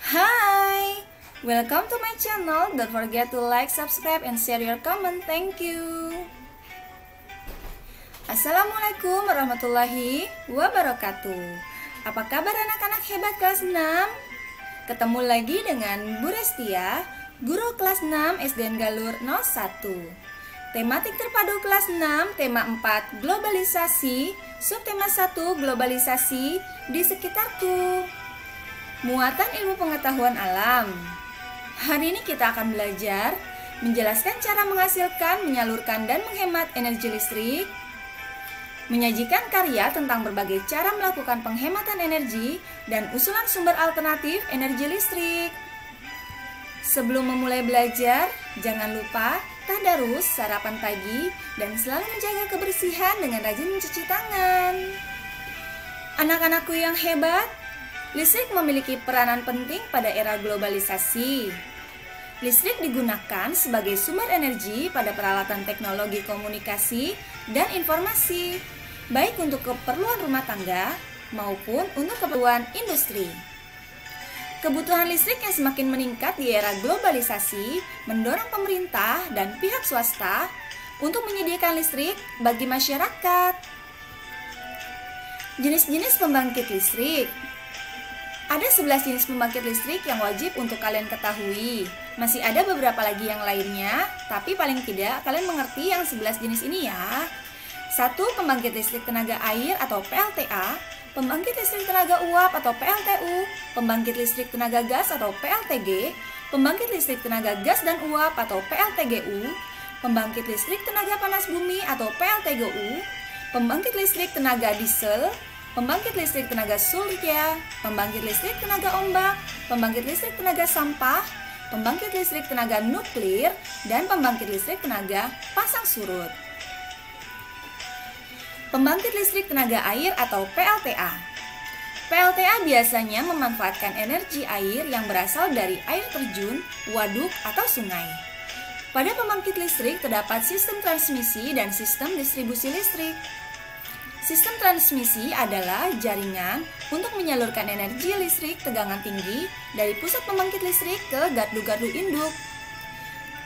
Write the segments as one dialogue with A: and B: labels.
A: Hi! Welcome to my channel. Don't forget to like, subscribe, and share your comment. Thank you. Assalamualaikum warahmatullahi wabarakatuh. Apa kabar anak-anak hebat kelas 6? Ketemu lagi dengan Bu Restia, guru kelas 6 SDN Galur 01. Tematik terpadu kelas 6, tema 4 globalisasi, subtema 1 globalisasi di sekitarku. Muatan ilmu pengetahuan alam. Hari ini kita akan belajar menjelaskan cara menghasilkan, menyalurkan, dan menghemat energi listrik, menyajikan karya tentang berbagai cara melakukan penghematan energi, dan usulan sumber alternatif energi listrik. Sebelum memulai belajar, jangan lupa tadarus, sarapan pagi, dan selalu menjaga kebersihan dengan rajin mencuci tangan. Anak-anakku yang hebat, listrik memiliki peranan penting pada era globalisasi. Listrik digunakan sebagai sumber energi pada peralatan teknologi komunikasi dan informasi, baik untuk keperluan rumah tangga maupun untuk keperluan industri. Kebutuhan listrik yang semakin meningkat di era globalisasi mendorong pemerintah dan pihak swasta untuk menyediakan listrik bagi masyarakat. Jenis-jenis pembangkit listrik. Ada 11 jenis pembangkit listrik yang wajib untuk kalian ketahui. Masih ada beberapa lagi yang lainnya, tapi paling tidak kalian mengerti yang 11 jenis ini ya. 1. Pembangkit listrik tenaga air atau PLTA, pembangkit listrik tenaga uap atau PLTU, pembangkit listrik tenaga gas atau PLTG, pembangkit listrik tenaga gas dan uap atau PLTGU, pembangkit listrik tenaga panas bumi atau PLTGU, pembangkit listrik tenaga diesel, pembangkit listrik tenaga surya, pembangkit listrik tenaga ombak, pembangkit listrik tenaga sampah, pembangkit listrik tenaga nuklir, dan pembangkit listrik tenaga pasang surut. Pembangkit listrik tenaga air atau PLTA. PLTA biasanya memanfaatkan energi air yang berasal dari air terjun, waduk, atau sungai. Pada pembangkit listrik terdapat sistem transmisi dan sistem distribusi listrik. Sistem transmisi adalah jaringan untuk menyalurkan energi listrik tegangan tinggi dari pusat pembangkit listrik ke gardu-gardu induk.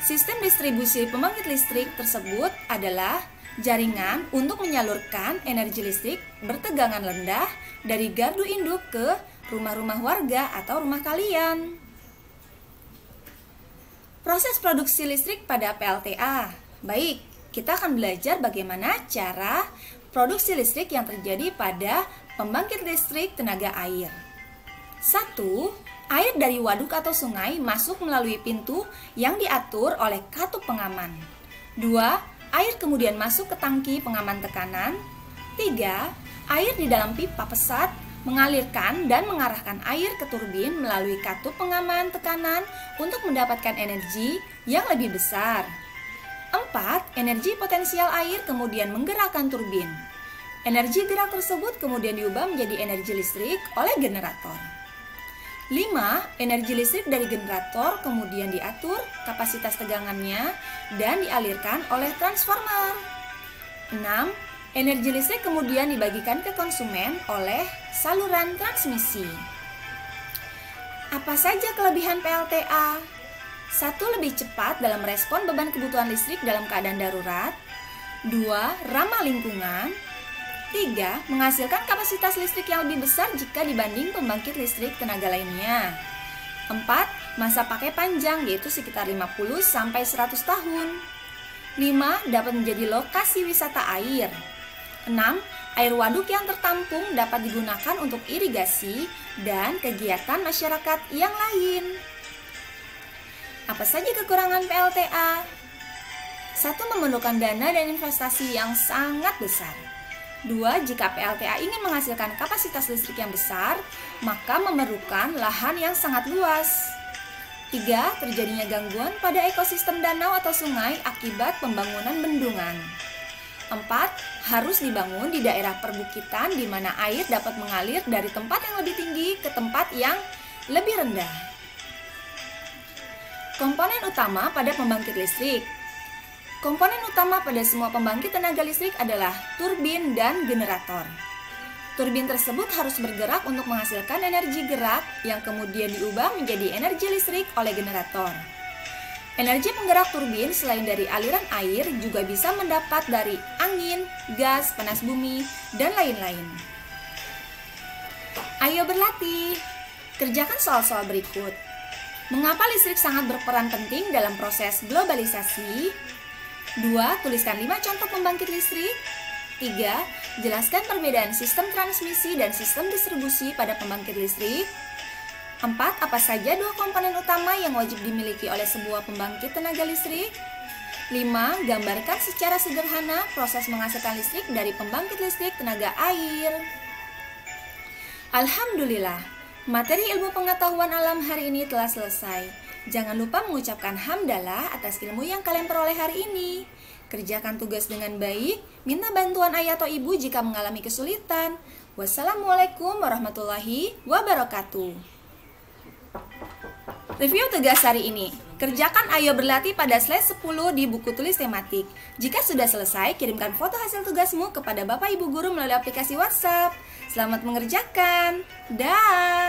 A: Sistem distribusi pembangkit listrik tersebut adalah jaringan untuk menyalurkan energi listrik bertegangan rendah dari gardu induk ke rumah-rumah warga atau rumah kalian. Proses produksi listrik pada PLTA. Baik, kita akan belajar bagaimana cara produksi listrik yang terjadi pada pembangkit listrik tenaga air. 1. Air dari waduk atau sungai masuk melalui pintu yang diatur oleh katup pengaman. 2. Air kemudian masuk ke tangki pengaman tekanan. 3. Air di dalam pipa pesat mengalirkan dan mengarahkan air ke turbin melalui katup pengaman tekanan untuk mendapatkan energi yang lebih besar. 4. Energi potensial air kemudian menggerakkan turbin. Energi gerak tersebut kemudian diubah menjadi energi listrik oleh generator. 5. Energi listrik dari generator kemudian diatur kapasitas tegangannya dan dialirkan oleh transformer. 6. Energi listrik kemudian dibagikan ke konsumen oleh saluran transmisi. Apa saja kelebihan PLTA? 1. Lebih cepat dalam respon beban kebutuhan listrik dalam keadaan darurat. 2. Ramah lingkungan. 3. Menghasilkan kapasitas listrik yang lebih besar jika dibanding pembangkit listrik tenaga lainnya. 4. Masa pakai panjang yaitu sekitar 50-100 tahun. 5. Dapat menjadi lokasi wisata air. 6. Air waduk yang tertampung dapat digunakan untuk irigasi dan kegiatan masyarakat yang lain. Apa saja kekurangan PLTA? 1. Memerlukan dana dan investasi yang sangat besar. 2. Jika PLTA ingin menghasilkan kapasitas listrik yang besar, maka memerlukan lahan yang sangat luas. 3. Terjadinya gangguan pada ekosistem danau atau sungai akibat pembangunan bendungan. 4. Harus dibangun di daerah perbukitan di mana air dapat mengalir dari tempat yang lebih tinggi ke tempat yang lebih rendah. Komponen utama pada pembangkit listrik. Komponen utama pada semua pembangkit tenaga listrik adalah turbin dan generator. Turbin tersebut harus bergerak untuk menghasilkan energi gerak yang kemudian diubah menjadi energi listrik oleh generator. Energi penggerak turbin selain dari aliran air juga bisa mendapat dari angin, gas, panas bumi, dan lain-lain. Ayo berlatih. Kerjakan soal-soal berikut. Mengapa listrik sangat berperan penting dalam proses globalisasi? 2. Tuliskan 5 contoh pembangkit listrik. 3. Jelaskan perbedaan sistem transmisi dan sistem distribusi pada pembangkit listrik. 4. Apa saja 2 komponen utama yang wajib dimiliki oleh sebuah pembangkit tenaga listrik? 5. Gambarkan secara sederhana proses menghasilkan listrik dari pembangkit listrik tenaga air. Alhamdulillah, materi ilmu pengetahuan alam hari ini telah selesai. Jangan lupa mengucapkan hamdalah atas ilmu yang kalian peroleh hari ini. Kerjakan tugas dengan baik, minta bantuan ayah atau ibu jika mengalami kesulitan. Wassalamualaikum warahmatullahi wabarakatuh. Review tugas hari ini. Kerjakan ayo berlatih pada slide 10 di buku tulis tematik. Jika sudah selesai, kirimkan foto hasil tugasmu kepada Bapak Ibu Guru melalui aplikasi WhatsApp. Selamat mengerjakan. Dah.